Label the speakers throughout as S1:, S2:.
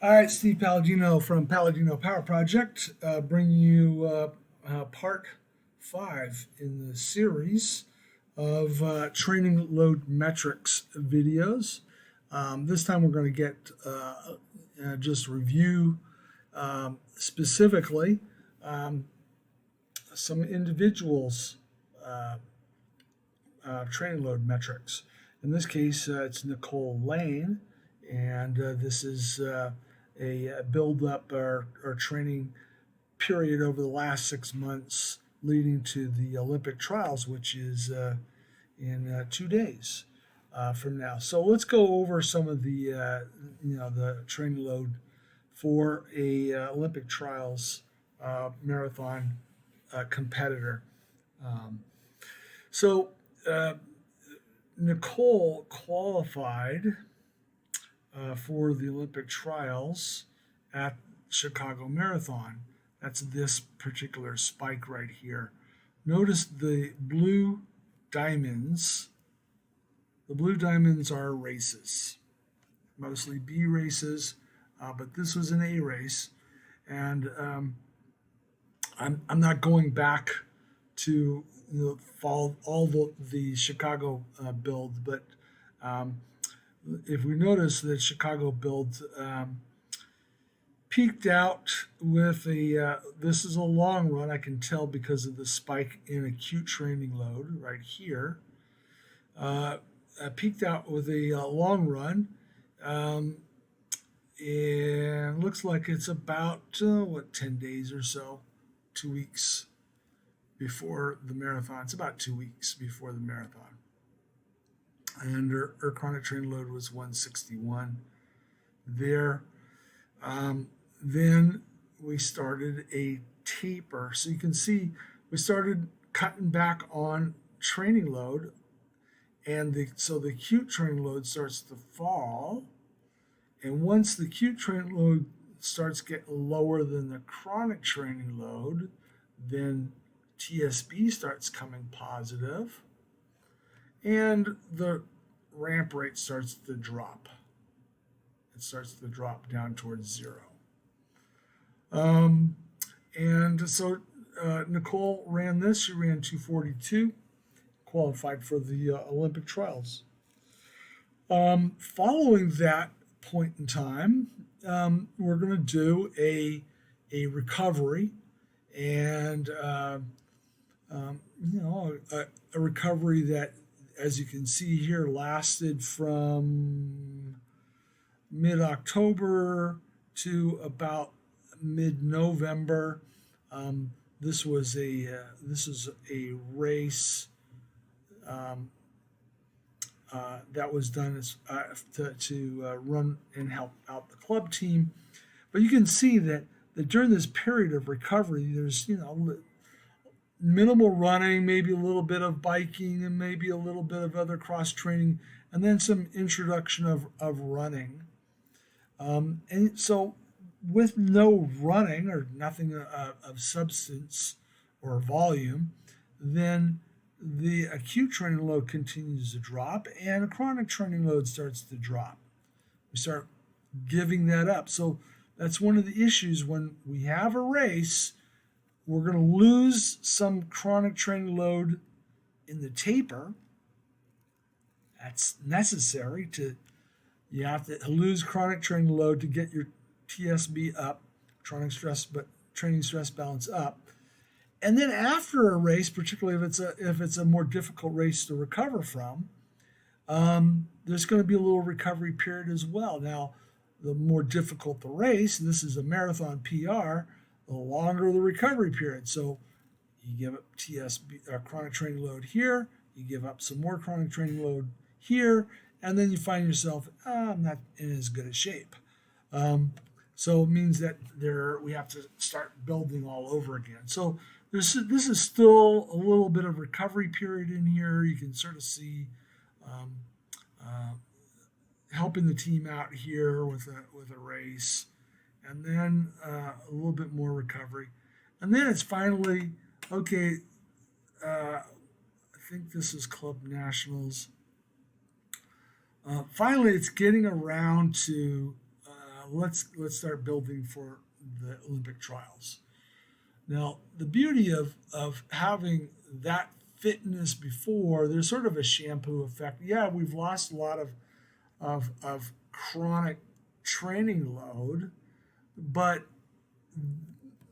S1: All right, Steve Palladino from Palladino Power Project, bringing you part five in the series of training load metrics videos. This time we're going to get just review specifically um, some individuals' uh, training load metrics. In this case, it's Nicole Lane, and this is a build up or training period over the last 6 months leading to the Olympic trials, which is in 2 days from now. So let's go over some of the the training load for a Olympic trials marathon competitor. Um, so uh, Nicole qualified for the Olympic trials at Chicago Marathon. That's this particular spike right here. Notice the blue diamonds. The blue diamonds are races, mostly B races, but this was an A race. And I'm not going back to follow all the Chicago build, but um, if we notice that Chicago build peaked out with this is a long run, I can tell because of the spike in acute training load right here. Uh, Peaked out with a long run, um, and looks like it's about 10 days or so, 2 weeks before the marathon. It's about 2 weeks before the marathon. And her chronic training load was 161 there. Um, then we started a taper. So you can see we started cutting back on training load, and so the acute training load starts to fall. And once the acute training load starts getting lower than the chronic training load, then TSB starts coming positive, and the ramp rate starts to drop. It starts to drop down towards zero. Um, and so Nicole ran this. She ran 242, qualified for the Olympic trials. Following that point in time, we're going to do a recovery, and a recovery that, as you can see here, lasted from mid October to about mid November. This is a race um, that was done to run and help out the club team. But you can see that during this period of recovery, there's minimal running, maybe a little bit of biking, and maybe a little bit of other cross training, and then some introduction of running. And so, with no running or nothing of substance or volume, then the acute training load continues to drop and a chronic training load starts to drop. We start giving that up. So, that's one of the issues when we have a race. We're going to lose some chronic training load in the taper. That's necessary to You have to lose chronic training load to get your TSB up, training stress balance up. And then after a race, particularly if it's a more difficult race to recover from, there's going to be a little recovery period as well. Now, the more difficult the race, this is a marathon PR, the longer the recovery period. So you give up TSB chronic training load here, you give up some more chronic training load here, and then you find yourself, I'm not in as good a shape. So it means that we have to start building all over again. So this is still a little bit of recovery period in here. You can sort of see um, uh, helping the team out here with a race, and then a little bit more recovery, and then it's finally okay. I think this is Club Nationals. Finally, it's getting around to let's start building for the Olympic trials. Now, the beauty of having that fitness before, there's sort of a shampoo effect. Yeah, we've lost a lot of chronic training load, but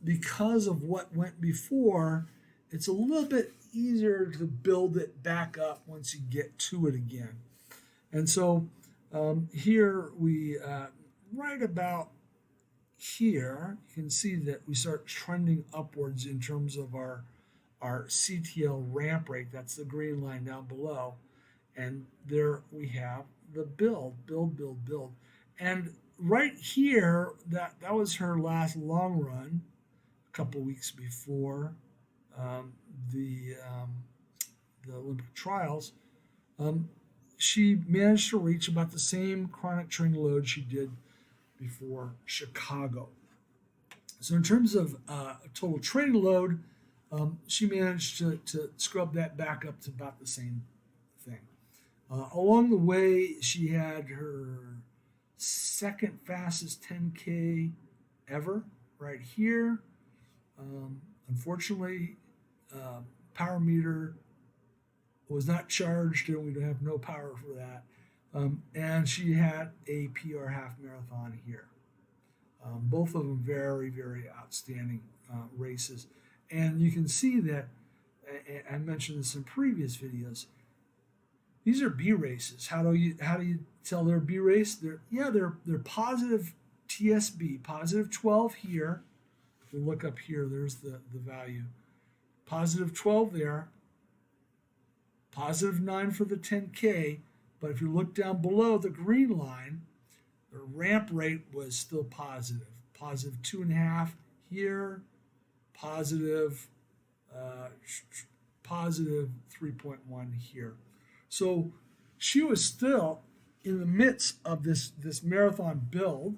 S1: because of what went before, it's a little bit easier to build it back up once you get to it again. And so here we, right about here, you can see that we start trending upwards in terms of our CTL ramp rate. That's the green line down below. And there we have the build. And right here, that was her last long run a couple weeks before um, the, um, the Olympic trials. Um, she managed to reach about the same chronic training load she did before Chicago. So in terms of total training load, she managed to scrub that back up to about the same thing. Along the way, she had her second fastest 10K ever right here. Unfortunately, power meter was not charged, and we have no power for that. And she had a PR half marathon here. Both of them very, very outstanding races. And you can see that, I mentioned this in previous videos, these are B races. How do you tell they're B race? They're positive TSB, positive 12 here. If you look up here, there's the value. Positive 12 there, positive 9 for the 10K. But if you look down below the green line, the ramp rate was still positive. Positive 2.5 here, positive 3.1 here. So she was still in the midst of this marathon build,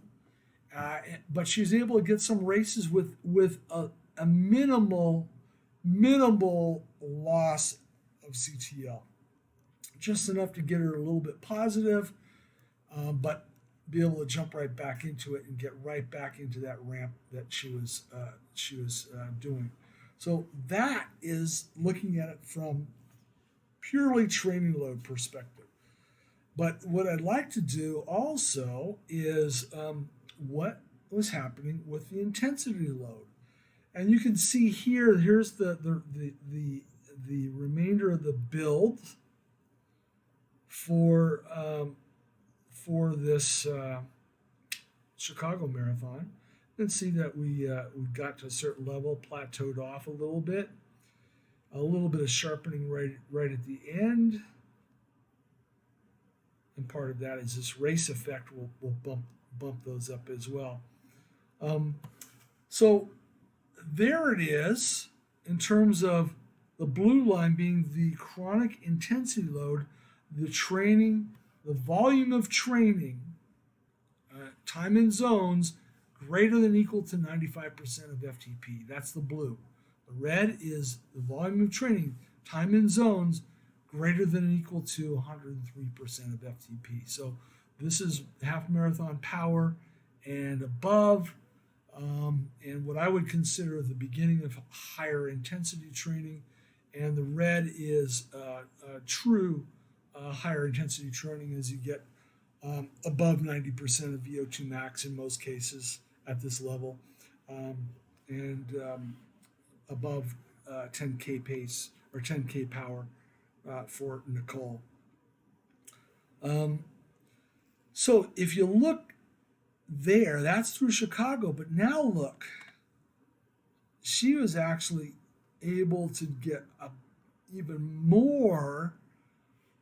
S1: but she was able to get some races with a minimal loss of CTL, just enough to get her a little bit positive, but be able to jump right back into it and get right back into that ramp that she was doing. So that is looking at it from purely training load perspective. But what I'd like to do also is what was happening with the intensity load. And you can see here's the remainder of the build for this Chicago marathon. And see that we got to a certain level, plateaued off a little bit of sharpening right at the end. And part of that is this race effect will bump those up as well. So there it is in terms of the blue line being the chronic intensity load, the training, the volume of training, time in zones greater than equal to 95% of FTP. That's the blue. The red is the volume of training, time in zones greater than or equal to 103% of FTP. So this is half marathon power and above, and what I would consider the beginning of higher intensity training. And the red is true higher intensity training as you get above 90% of VO2 max in most cases at this level, and above 10K pace or 10K power for Nicole. So if you look there, that's through Chicago, but now look, she was actually able to get a even more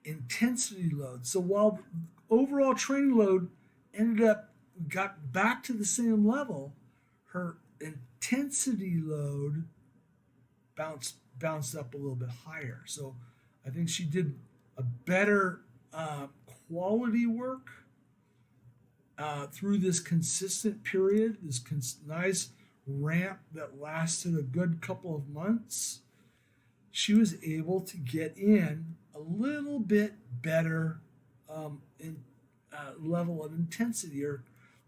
S1: intensity load. So while overall training load got back to the same level, her intensity load bounced up a little bit higher. So I think she did a better quality work through this consistent period, this nice ramp that lasted a good couple of months. She was able to get in a little bit better level of intensity, or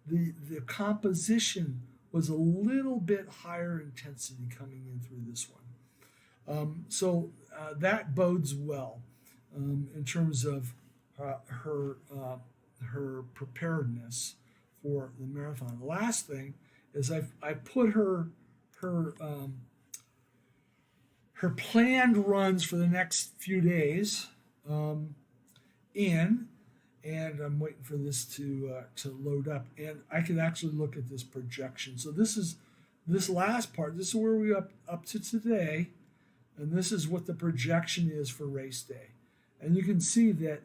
S1: the composition was a little bit higher intensity coming in through this one. So that bodes well in terms of her preparedness for the marathon. The last thing is I put her her planned runs for the next few days in, and I'm waiting for this to load up, and I can actually look at this projection. So this last part. This is where we up to today, and this is what the projection is for race day, and you can see that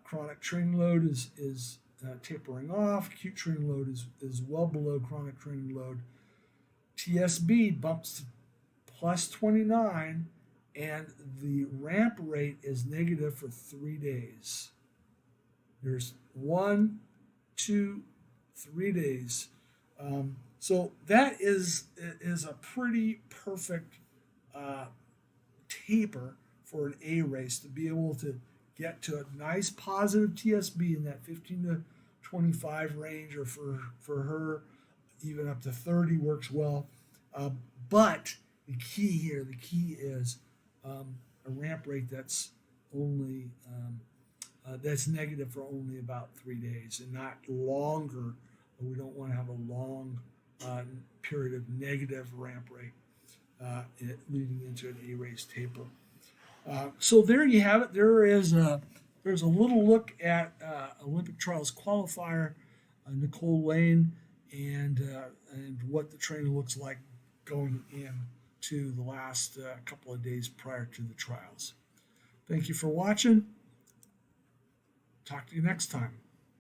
S1: chronic training load is tapering off. Acute training load is well below chronic training load. TSB bumps to plus 29, and the ramp rate is negative for 3 days. There's 1, 2, 3 days. So that is a pretty perfect taper for an A race, to be able to get to a nice positive TSB in that 15 to 25 range, or for her even up to 30 works well. But the key is a ramp rate that's only that's negative for only about 3 days, and not longer. We don't want to have a long period of negative ramp rate leading into an A race taper. So there you have it. There's a little look at Olympic trials qualifier Nicole Lane, and what the training looks like going in to the last couple of days prior to the trials. Thank you for watching. Talk to you next time.